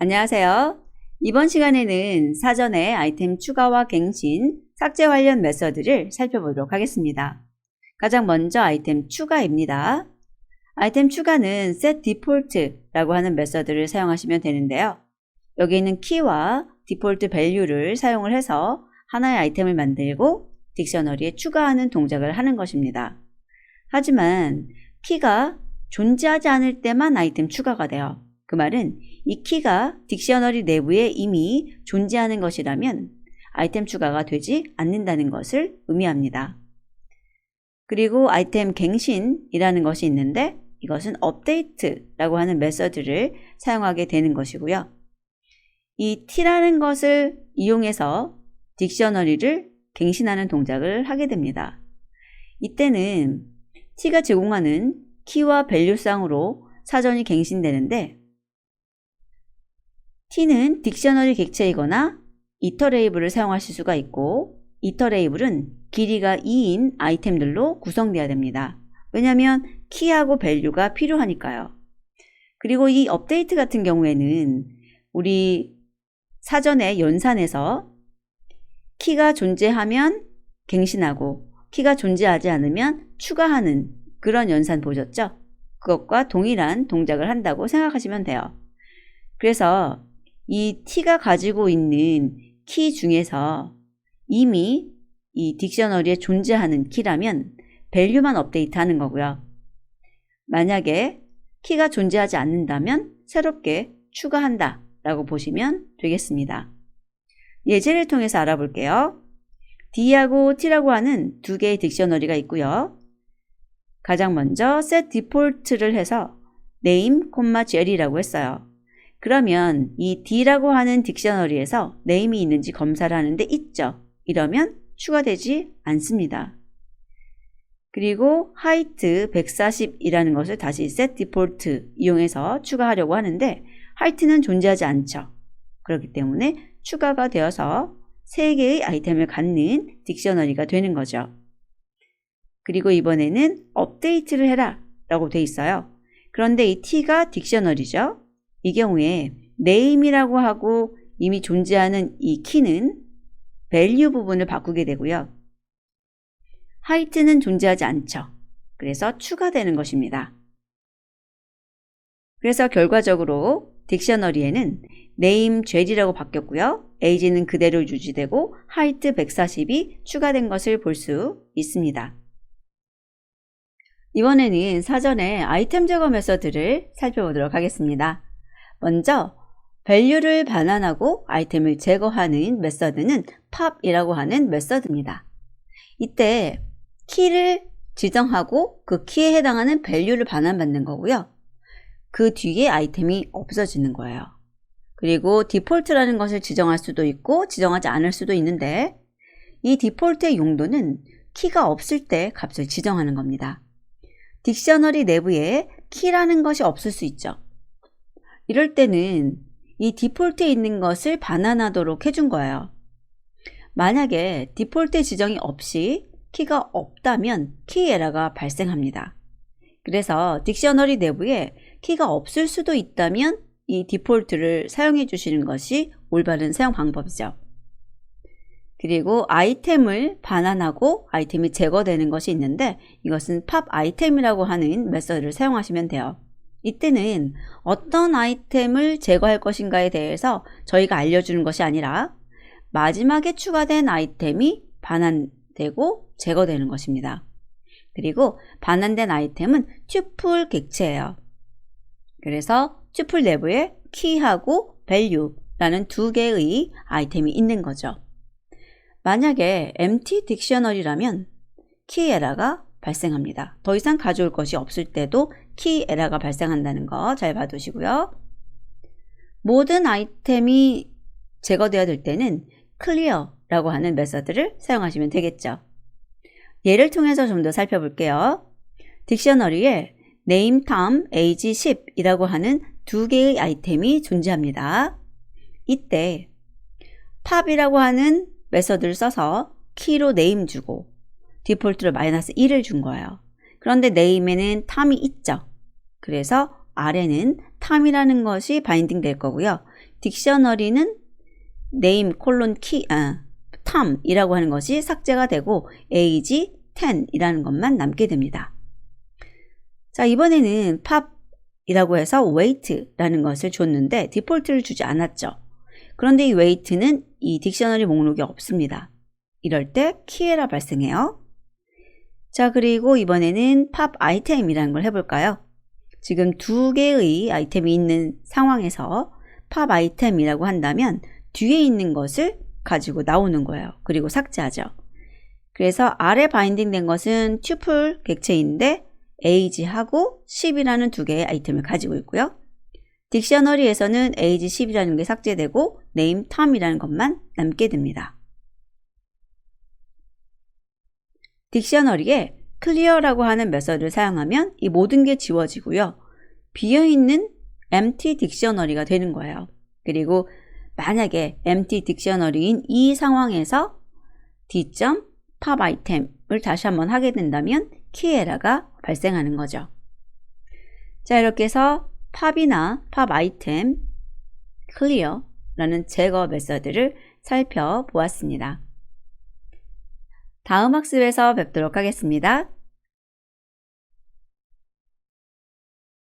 안녕하세요. 이번 시간에는 사전에 아이템 추가와 갱신, 삭제 관련 메서드를 살펴보도록 하겠습니다. 가장 먼저 아이템 추가입니다. 아이템 추가는 setDefault라고 하는 메서드를 사용하시면 되는데요. 여기 있는 키와 디폴트 밸류를 사용을 해서 하나의 아이템을 만들고 딕셔너리에 추가하는 동작을 하는 것입니다. 하지만 키가 존재하지 않을 때만 아이템 추가가 돼요. 그 말은 이 키가 딕셔너리 내부에 이미 존재하는 것이라면 아이템 추가가 되지 않는다는 것을 의미합니다. 그리고 아이템 갱신이라는 것이 있는데 이것은 update라고 하는 메서드를 사용하게 되는 것이고요. 이 t라는 것을 이용해서 딕셔너리를 갱신하는 동작을 하게 됩니다. 이때는 t가 제공하는 키와 밸류상으로 사전이 갱신되는데 t는 딕셔너리 객체이거나 이터레이블을 사용하실 수가 있고 이터레이블은 길이가 2인 아이템들로 구성되어야 됩니다. 왜냐하면 키하고 밸류가 필요하니까요. 그리고 이 업데이트 같은 경우에는 우리 사전에 연산에서 키가 존재하면 갱신하고 키가 존재하지 않으면 추가하는 그런 연산 보셨죠? 그것과 동일한 동작을 한다고 생각하시면 돼요. 그래서 이 t가 가지고 있는 키 중에서 이미 이 딕셔너리에 존재하는 키라면 밸류만 업데이트하는 거고요. 만약에 키가 존재하지 않는다면 새롭게 추가한다 라고 보시면 되겠습니다. 예제를 통해서 알아볼게요. d하고 t라고 하는 두 개의 딕셔너리가 있고요. 가장 먼저 setDefault를 해서 name, jelly라고 했어요. 그러면 이 d라고 하는 딕셔너리에서 name이 있는지 검사를 하는데 있죠. 이러면 추가되지 않습니다. 그리고 height 140이라는 것을 다시 setDefault 이용해서 추가하려고 하는데 height는 존재하지 않죠. 그렇기 때문에 추가가 되어서 3개의 아이템을 갖는 딕셔너리가 되는 거죠. 그리고 이번에는 업데이트를 해라 라고 돼 있어요. 그런데 이 t가 딕셔너리죠. 이 경우에 name이라고 하고 이미 존재하는 이 키는 value 부분을 바꾸게 되고요. height는 존재하지 않죠. 그래서 추가되는 것입니다. 그래서 결과적으로 딕셔너리에는 name jelly라고 바뀌었고요. age는 그대로 유지되고 height 140이 추가된 것을 볼 수 있습니다. 이번에는 사전에 아이템 제거 메서드를 살펴보도록 하겠습니다. 먼저 value를 반환하고 아이템을 제거하는 메서드는 pop이라고 하는 메서드입니다. 이때 키를 지정하고 그 키에 해당하는 value를 반환받는 거고요. 그 뒤에 아이템이 없어지는 거예요. 그리고 디폴트라는 것을 지정할 수도 있고 지정하지 않을 수도 있는데 이 디폴트의 용도는 키가 없을 때 값을 지정하는 겁니다. 딕셔너리 내부에 키라는 것이 없을 수 있죠. 이럴 때는 이 디폴트에 있는 것을 반환하도록 해준 거예요. 만약에 디폴트 지정이 없이 키가 없다면 키 에러가 발생합니다. 그래서 딕셔너리 내부에 키가 없을 수도 있다면 이 디폴트를 사용해 주시는 것이 올바른 사용 방법이죠. 그리고 아이템을 반환하고 아이템이 제거되는 것이 있는데 이것은 pop 아이템이라고 하는 메서드를 사용하시면 돼요. 이때는 어떤 아이템을 제거할 것인가에 대해서 저희가 알려주는 것이 아니라 마지막에 추가된 아이템이 반환되고 제거되는 것입니다. 그리고 반환된 아이템은 tuple 객체예요. 그래서 tuple 내부에 key하고 value라는 두 개의 아이템이 있는 거죠. 만약에 empty 딕셔너리라면 key 에러가 발생합니다. 더 이상 가져올 것이 없을 때도 key 에러가 발생한다는 거 잘 봐두시고요. 모든 아이템이 제거되어야 될 때는 clear라고 하는 메서드를 사용하시면 되겠죠. 예를 통해서 좀 더 살펴볼게요. 딕셔너리에 name, tom, age, ship이라고 하는 두 개의 아이템이 존재합니다. 이때 pop이라고 하는 메서드를 써서 키로 name 주고 디폴트로 -1을 준 거예요. 그런데 name에는 tom이 있죠. 그래서 아래는 tom이라는 것이 바인딩 될 거고요. 딕셔너리는 name key term이라고 하는 것이 삭제가 되고 age 10이라는 것만 남게 됩니다. 자, 이번에는 pop이라고 해서 weight라는 것을 줬는데 디폴트를 주지 않았죠. 그런데 이 weight는 이 딕셔너리 목록에 없습니다. 이럴 때 key가 발생해요. 자, 그리고 이번에는 pop item이라는 걸 해볼까요? 지금 두 개의 아이템이 있는 상황에서 pop item이라고 한다면 뒤에 있는 것을 가지고 나오는 거예요. 그리고 삭제하죠. 그래서 아래 바인딩 된 것은 tuple 객체인데 age하고 10이라는 두 개의 아이템을 가지고 있고요. 딕셔너리에서는 age 10이라는 게 삭제되고 name term이라는 것만 남게 됩니다. 딕셔너리에 clear라고 하는 메서드를 사용하면 이 모든 게 지워지고요. 비어있는 empty 딕셔너리가 되는 거예요. 그리고 만약에 empty 딕셔너리인 이 상황에서 d.pop item을 다시 한번 하게 된다면 key error가 발생하는 거죠. 자, 이렇게 해서 pop이나 pop item clear라는 제거 메서드를 살펴보았습니다. 다음 학습에서 뵙도록 하겠습니다.